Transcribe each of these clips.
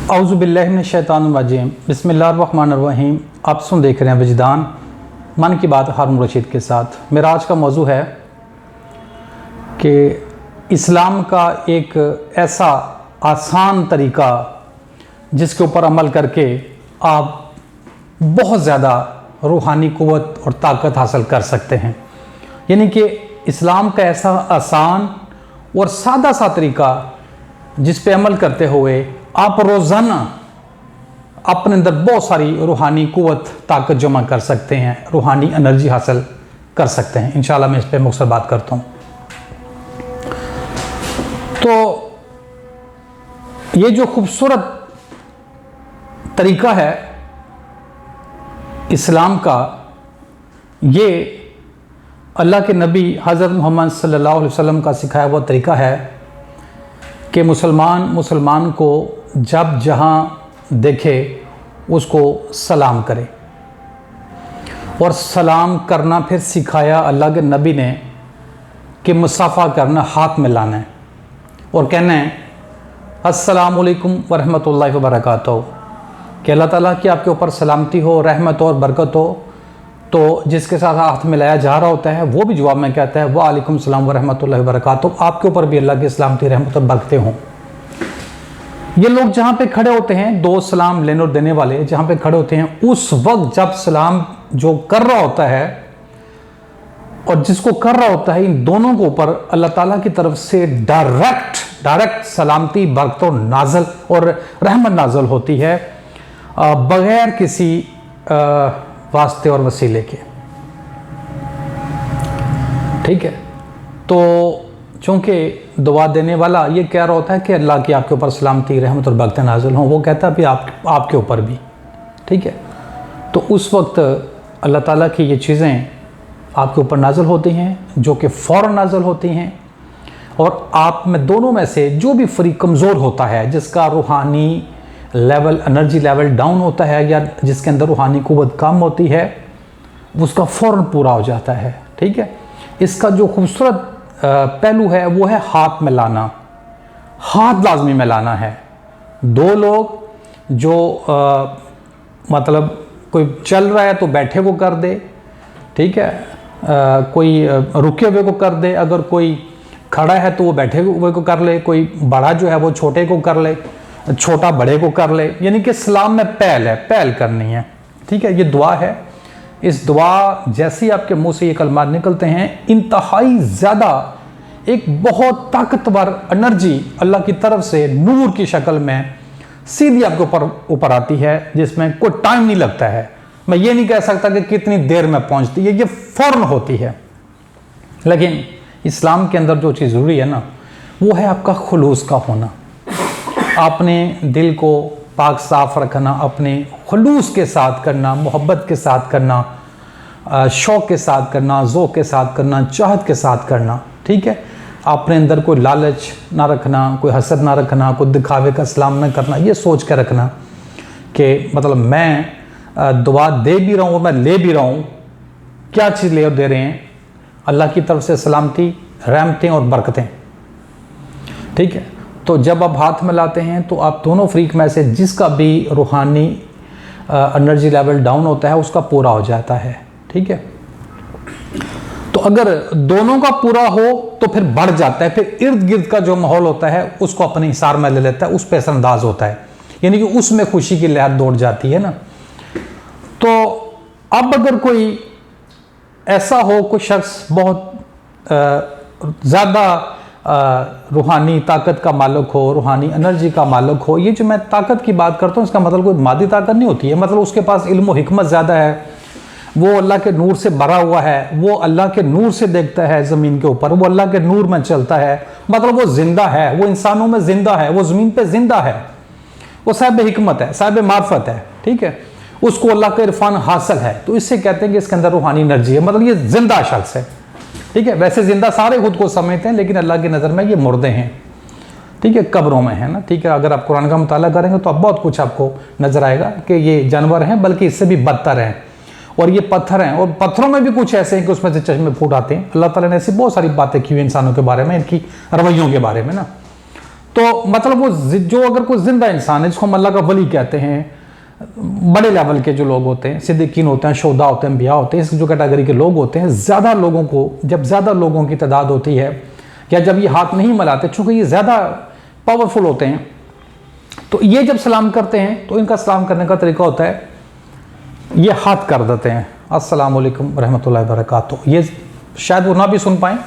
औज़ुबिल्लाहि मिनश्शैतानिर्रजीम बिस्मिल्लाहिर्रहमानिर्रहीम। आप देख रहे हैं वजदान मन की बात हारून रशीद के साथ। मेरा आज का मौजू है कि इस्लाम का एक ऐसा आसान तरीका जिसके ऊपर अमल करके आप बहुत ज़्यादा रूहानी क़ुव्वत और ताकत हासिल कर सकते हैं। यानी कि इस्लाम का ऐसा आसान और सादा सा तरीका जिस पे अमल करते हुए आप रोज़ाना अपने अंदर बहुत सारी रूहानी क़ुव्वत ताकत जमा कर सकते हैं, रूहानी एनर्जी हासिल कर सकते हैं। इंशाल्लाह मैं इस पर मुख्तसर बात करता हूँ। तो ये जो खूबसूरत तरीका है इस्लाम का, ये अल्लाह के नबी हज़रत मोहम्मद सल्लल्लाहु अलैहि वसल्लम का सिखाया हुआ तरीका है कि मुसलमान को जब जहाँ देखे उसको सलाम करे। और सलाम करना फिर सिखाया अल्लाह के नबी ने कि मुसाफ़ा करना, हाथ में लाना है और कहना है अस्सलामु अलैकुम व रहमतुल्लाहि व बरकातहू, कि अल्लाह ताला की आपके ऊपर सलामती हो, रहमत और बरकत हो। तो जिसके साथ हाथ मिलाया जा रहा होता है वो भी जवाब में कहता है वालेकुम सलाम व रहमतुल्लाहि व बरकातहू, आपके ऊपर भी अल्लाह की सलामती, रहमत और बरकतें हों। ये लोग जहाँ पे खड़े होते हैं, दो सलाम लेने और देने वाले जहाँ पे खड़े होते हैं, उस वक्त जब सलाम जो कर रहा होता है और जिसको कर रहा होता है, इन दोनों के ऊपर अल्लाह ताला की तरफ से डायरेक्ट सलामती, बरकत नाजल और रहमत नाजल होती है बग़ैर किसी वास्ते और वसीले के। ठीक है, तो चूँकि दुआ देने वाला ये कह रहा होता है कि अल्लाह की आपके ऊपर सलामती, रहमत और बरकत नाज़िल हों, वो कहता है भी आपके ऊपर भी। ठीक है, तो उस वक्त अल्लाह ताला की ये चीज़ें आपके ऊपर नाज़िल होती हैं, जो कि फ़ौरन नाज़िल होती हैं। और आप में दोनों में से जो भी फरीक कमज़ोर होता है, जिसका रूहानी लेवल, एनर्जी लेवल डाउन होता है, या जिसके अंदर रूहानी क़ुव्वत कम होती है, उसका फ़ौरन पूरा हो जाता है। ठीक है, इसका जो खूबसूरत पहलू है वो है हाथ में लाना। हाथ लाजमी में लाना है। दो लोग जो मतलब कोई चल रहा है तो बैठे को कर दे, ठीक है, कोई रुके हुए को कर दे, अगर कोई खड़ा है तो वो बैठे हुए को कर ले, कोई बड़ा जो है वो छोटे को कर ले, छोटा बड़े को कर ले। यानी कि इस्लाम में पहल है, पहल करनी है। ठीक है, ये दुआ है। इस दुआ जैसे ही आपके मुंह से ये कलमात निकलते हैं, इंतहाई ज़्यादा एक बहुत ताकतवर एनर्जी अल्लाह की तरफ से नूर की शक्ल में सीधी आपके ऊपर आती है, जिसमें कोई टाइम नहीं लगता है। मैं ये नहीं कह सकता कि कितनी देर में पहुंचती है, ये फ़ौरन होती है। लेकिन इस्लाम के अंदर जो चीज़ ज़रूरी है ना, वो है आपका खुलूस का होना, अपने दिल को पाक साफ रखना, अपने खुलूस के साथ करना, मोहब्बत के साथ करना, शौक़ के साथ करना, ज़ौक़ के साथ करना, चाहत के साथ करना। ठीक है, अपने अंदर कोई लालच ना रखना, कोई हसद ना रखना, कोई दिखावे का सलाम ना करना, ये सोच कर रखना कि मतलब मैं दुआ दे भी रहा हूँ और मैं ले भी रहा हूँ। क्या चीज़ ले और दे रहे हैं? अल्लाह की तरफ से सलामती, रहमतें और बरकतें। ठीक है, तो जब आप हाथ में लाते हैं तो आप दोनों फरीक में से जिसका भी रूहानी एनर्जी लेवल डाउन होता है उसका पूरा हो जाता है। ठीक है, तो अगर दोनों का पूरा हो तो फिर बढ़ जाता है, फिर इर्द गिर्द का जो माहौल होता है उसको अपने हिसार में ले लेता है, उस पर असरअंदाज होता है, यानी कि उसमें खुशी की लहर दौड़ जाती है ना। तो अब अगर कोई ऐसा हो, कोई शख्स बहुत ज़्यादा रूहानी ताकत का मालिक हो, रूहानी एनर्जी का मालिक हो, ये जो मैं ताकत की बात करता हूँ इसका मतलब कोई मादी ताकत नहीं होती है, मतलब उसके पास इल्म और हिकमत ज़्यादा है, वो अल्लाह के नूर से भरा हुआ है, वो अल्लाह के नूर से देखता है ज़मीन के ऊपर, वो अल्लाह के नूर में चलता है, मतलब वो ज़िंदा है, वो इंसानों में ज़िंदा है, वो ज़मीन पे ज़िंदा है, वो साहिब हिकमत है, साहिब मार्फत है। ठीक है, उसको अल्लाह का इरफान हासिल है, तो इससे कहते हैं कि इसके अंदर रूहानी एनर्जी है, मतलब ये ज़िंदा शख्स है। ठीक है, वैसे ज़िंदा सारे खुद को समझते हैं, लेकिन अल्लाह की नज़र में ये मुर्दे हैं। ठीक है, कब्रों में है ना। ठीक है, अगर आप कुरान का मुताला करेंगे तो अब बहुत कुछ आपको नज़र आएगा कि ये जानवर हैं, बल्कि इससे भी बदतर हैं, और ये पत्थर हैं, और पत्थरों में भी कुछ ऐसे हैं कि उसमें से चश्मे फूट आते हैं। अल्लाह ताला ने ऐसी बहुत सारी बातें की हुई इंसानों के बारे में, इनकी रवैयों के बारे में ना। तो मतलब वो जो अगर कोई जिंदा इंसान है जिसको हम अल्लाह का वली कहते हैं, बड़े लेवल के जो लोग होते हैं, सिद्दीकीन होते हैं, शोदा होते हैं, अंबिया होते हैं, इस जो कैटेगरी के लोग होते हैं, ज़्यादा लोगों को, जब ज़्यादा लोगों की तादाद होती है या जब ये हाथ नहीं मिलाते, चूँकि ये ज़्यादा पावरफुल होते हैं, तो ये जब सलाम करते हैं तो इनका सलाम करने का तरीका होता है ये हाथ कर देते हैं, अस्सलाम वालेकुम रहमतुल्लाहि व बरकातुहू। ये शायद वो ना भी सुन पाएँ,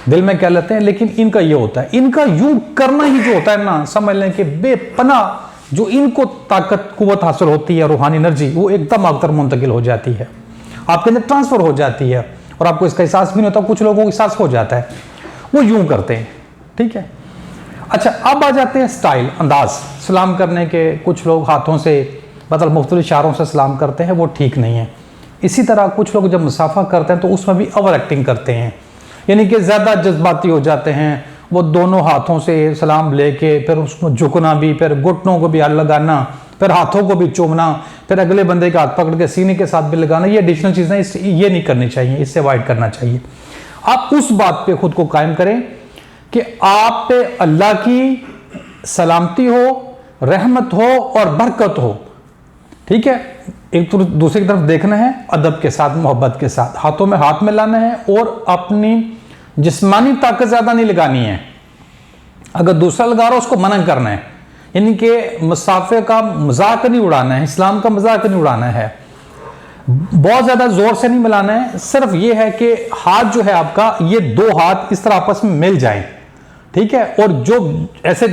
दिल में कह लेते हैं, लेकिन इनका ये होता है, इनका यूं करना ही जो होता है ना, समझ लें कि बेपनाह जो इनको ताकत कुव्वत हासिल होती है, रूहानी एनर्जी, वो एकदम आप तक मुंतकिल हो जाती है, आपके अंदर ट्रांसफर हो जाती है और आपको इसका एहसास भी नहीं होता। कुछ लोगों को एहसास हो जाता है, वो यूं करते हैं, ठीक है। अच्छा, अब आ जाते हैं स्टाइल, अंदाज सलाम करने के। कुछ लोग हाथों से मतलब मुख्तलिफ इशारों से सलाम करते हैं, वो ठीक नहीं है। इसी तरह कुछ लोग जब मुसाफा करते हैं तो उसमें भी ओवर एक्टिंग करते हैं, यानी कि ज़्यादा जज्बाती हो जाते हैं। वो दोनों हाथों से सलाम लेके फिर उसको झुकना भी, फिर घुटनों को भी हाथ लगाना, फिर हाथों को भी चूमना, फिर अगले बंदे का हाथ पकड़ के सीने के साथ भी लगाना, ये एडिशनल चीज़ें ये नहीं करनी चाहिए, इससे अवॉइड करना चाहिए। आप उस बात पे खुद को कायम करें कि आप पे अल्लाह की सलामती हो, रहमत हो और बरकत हो, ठीक है। एक तो दूसरी की तरफ देखना है, अदब के साथ, मोहब्बत के साथ, हाथों में हाथ मिलाना है और अपनी जिस्मानी ताकत ज़्यादा नहीं लगानी है। अगर दूसरा लगा रहा हो उसको मना करना है, यानी कि मुसाफे का मजाक नहीं उड़ाना है, इस्लाम का मजाक नहीं उड़ाना है, बहुत ज़्यादा ज़ोर से नहीं मिलाना है। सिर्फ ये है कि हाथ जो है आपका, ये दो हाथ इस तरह आपस में मिल जाएं, ठीक है। और जो ऐसे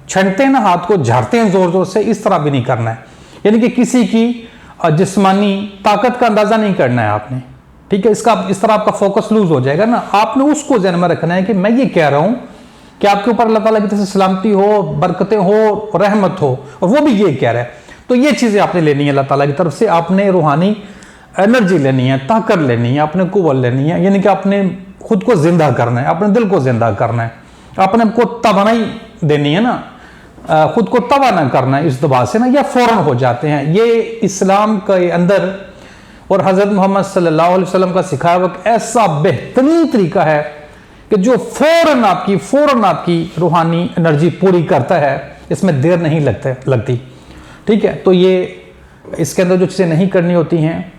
छंटते हैं ना, हाथ को झाड़ते हैं ज़ोर ज़ोर से, इस तरह भी नहीं करना है, यानी कि किसी की जिस्मानी ताकत का अंदाज़ा नहीं करना है आपने, ठीक है। इसका इस तरह आपका फोकस लूज हो जाएगा ना। आपने उसको ज़हन में रखना है कि मैं ये कह रहा हूं कि आपके ऊपर अल्लाह ताला की तरफ से सलामती हो, बरकतें हो, रहमत हो, और वो भी ये कह रहा है। तो ये चीज़ें आपने लेनी है अल्लाह ताला की तरफ से, आपने रूहानी एनर्जी लेनी है, ताकत लेनी है, आपने कुव्वत लेनी है, यानी कि आपने खुद को जिंदा करना है, अपने दिल को जिंदा करना है, अपने को तवानाई देनी है ना, खुद को तवा ना करना है इस दबाव से ना, या फौरन हो जाते हैं। ये इस्लाम के अंदर और हज़रत मोहम्मद सल्लल्लाहु अलैहि वसल्लम का सिखाया हुआ ऐसा बेहतरीन तरीका है कि जो फौरन आपकी रूहानी एनर्जी पूरी करता है, इसमें देर नहीं लगती, ठीक है। तो ये इसके अंदर जो चीज़ें नहीं करनी होती हैं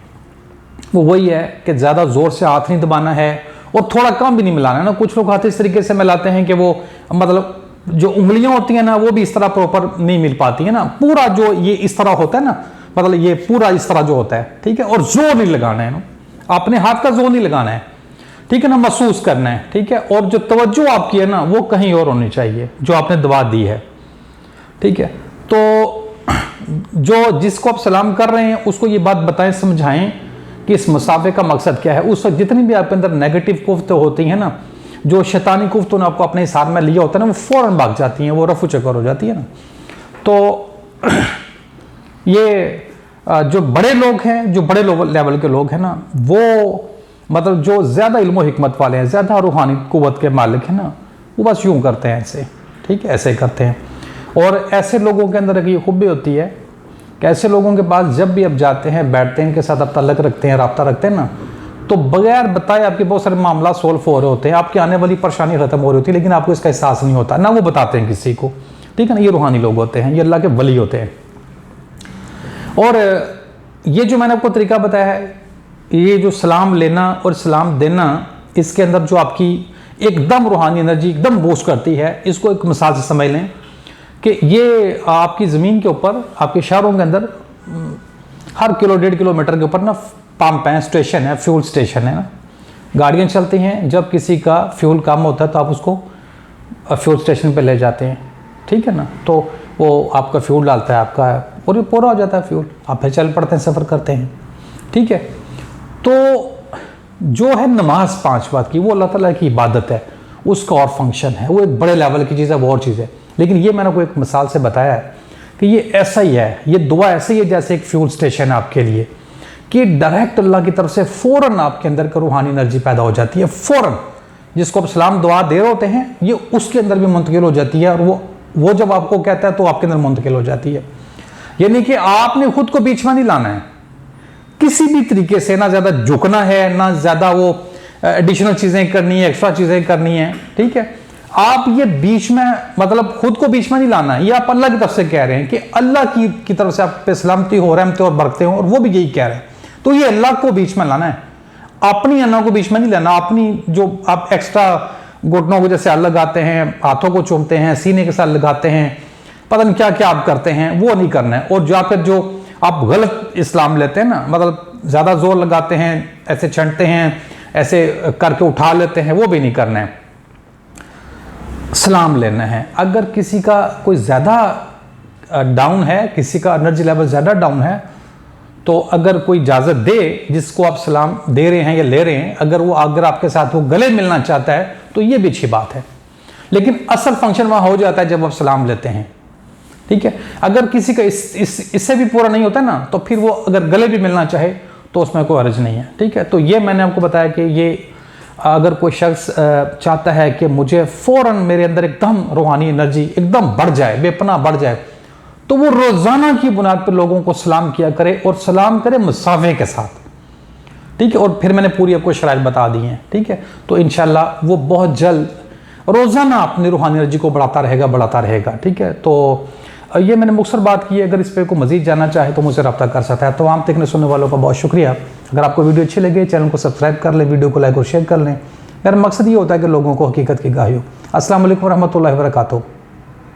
वो वही है कि ज़्यादा ज़ोर से हाथ नहीं दबाना है और थोड़ा कम भी नहीं मिलाना है ना। कुछ लोग हाथ इस तरीके से मिलाते हैं कि वो मतलब जो उंगलियां होती हैं ना, वो भी इस तरह प्रॉपर नहीं मिल पाती है ना, पूरा जो ये इस तरह होता है ना, मतलब ये पूरा इस तरह जो होता है, ठीक है। और जोर नहीं लगाना है ना, अपने हाथ का जोर नहीं लगाना है, ठीक है ना, महसूस करना है, ठीक है। और जो तवज्जो आपकी है ना, वो कहीं और होनी चाहिए, जो आपने दवा दी है, ठीक है। तो जो जिसको आप सलाम कर रहे हैं उसको ये बात बताएं, समझाएं कि इस मुसाफे का मकसद क्या है। उस वक्त जितनी भी आपके अंदर नेगेटिव कुफ्त होती हैं ना, जो शैतानी कुफ्त ने आपको अपने हिसाब में लिया होता है ना, वो फौरन भाग जाती हैं, वो रफू चक्कर हो जाती है ना। तो ये जो बड़े लोग हैं, जो बड़े लेवल के लोग हैं ना, वो मतलब जो ज़्यादा इल्म हिकमत वाले हैं, ज़्यादा रूहानी कुव्वत के मालिक हैं ना, वो बस यूँ करते हैं ऐसे, ठीक है, ऐसे करते हैं। और ऐसे लोगों के अंदर एक ये खूबी होती है कि ऐसे लोगों के पास जब भी आप जाते हैं, बैठते हैं, इनके साथ आप तल्लक रखते हैं, राब्ता रखते हैं ना, तो बगैर बताए आपके बहुत सारे मामला सोल्व हो रहे होते हैं, आपकी आने वाली परेशानी ख़त्म हो रही होती है, लेकिन आपको इसका एहसास नहीं होता ना, वो बताते हैं किसी को, ठीक है ना। ये रूहानी लोग होते हैं, ये अल्लाह के वली होते हैं। और ये जो मैंने आपको तरीका बताया है, ये जो सलाम लेना और सलाम देना, इसके अंदर जो आपकी एकदम रूहानी एनर्जी एकदम बूस्ट करती है, इसको एक मिसाल से समझ लें कि ये आपकी ज़मीन के ऊपर, आपके शहरों के अंदर हर किलो 1.5 किलोमीटर के ऊपर ना पंप है, स्टेशन है, फ्यूल स्टेशन है ना, गाड़ियाँ चलती हैं। जब किसी का फ्यूल कम होता है तो आप उसको फ्यूल स्टेशन पे ले जाते हैं, ठीक है ना। तो वो आपका फ्यूल डालता है आपका, और ये पूरा हो जाता है फ्यूल, आप फिर चल पड़ते हैं, सफ़र करते हैं, ठीक है। तो जो है नमाज 5 वक्त की, वो अल्लाह ताला की इबादत है, उसका और फंक्शन है, वो एक बड़े लेवल की चीज़ है, वो और चीज़ है। लेकिन ये मैंने आपको एक मिसाल से बताया है कि ये ऐसा ही है, ये दुआ ऐसे ही है जैसे एक फ्यूल स्टेशन है आपके लिए, कि डायरेक्ट अल्लाह की तरफ से फ़ौरन आपके अंदर का रूहानी एनर्जी पैदा हो जाती है, फ़ौरन जिसको आप सलाम दुआ दे रहे होते हैं, ये उसके अंदर भी मुंतकिल हो जाती है, और वो जब आपको कहता है तो आपके अंदर मुंतकिल हो जाती है। यानी कि आपने खुद को बीच में नहीं लाना है किसी भी तरीके से, ना ज़्यादा झुकना है, ना ज़्यादा वो एडिशनल चीज़ें करनी है, एक्स्ट्रा चीज़ें करनी है, ठीक है। आप ये बीच में मतलब खुद को बीच में नहीं लाना है, ये आप अल्लाह की तरफ से कह रहे हैं कि अल्लाह की तरफ से आप पे सलामती हो, रहमतें और बरकतें हो, और वो भी यही कह रहे हैं। तो ये अल्लाह को बीच में लाना है, अपनी अल्लाह को बीच में नहीं लाना। अपनी जो आप एक्स्ट्रा घुटनों को जैसे अलग लगाते हैं, हाथों को चूमते हैं, सीने के साथ लगाते हैं, पता नहीं क्या क्या आप करते हैं, वो नहीं करना है। और फिर जो आप गलत इस्लाम लेते हैं ना, मतलब ज़्यादा जोर लगाते हैं, ऐसे छंटते हैं, ऐसे करके उठा लेते हैं, वो भी नहीं करना है। सलाम लेना है। अगर किसी का कोई ज़्यादा डाउन है, किसी का एनर्जी लेवल ज़्यादा डाउन है, तो अगर कोई इजाज़त दे जिसको आप सलाम दे रहे हैं या ले रहे हैं, अगर आपके साथ वो गले मिलना चाहता है तो ये भी अच्छी बात है। लेकिन असल फंक्शन वहाँ हो जाता है जब आप सलाम लेते हैं, ठीक है। अगर किसी का इससे भी पूरा नहीं होता ना, तो फिर वो अगर गले भी मिलना चाहे तो उसमें कोई हर्ज नहीं है, ठीक है। तो ये मैंने आपको बताया कि ये अगर कोई शख्स चाहता है कि मुझे फ़ौरन मेरे अंदर एकदम रूहानी एनर्जी एकदम बढ़ जाए, बेपनाह बढ़ जाए, तो वो रोज़ाना की बुनियाद पर लोगों को सलाम किया करे, और सलाम करे मुसाफे के साथ, ठीक है। और फिर मैंने पूरी आपको शराइत बता दी हैं, ठीक है। तो इंशाल्लाह वो बहुत जल्द रोज़ाना अपनी रूहानी एनर्जी को बढ़ाता रहेगा, ठीक है। तो ये मैंने मुख्तसर बात की है। अगर इस पर को मज़ीद जानना चाहे तो मुझसे रब्ता कर सकता है। तो आम देखने सुनने वालों का बहुत शुक्रिया। अगर आपको वीडियो अच्छी लगे, चैनल को सब्सक्राइब कर लें, वीडियो को लाइक और शेयर कर लें। मेरा मकसद ये होता है कि लोगों को हकीकत की गाही हो। अस्सलाम वालेकुम रहमतुल्लाहि व बरकातुहू।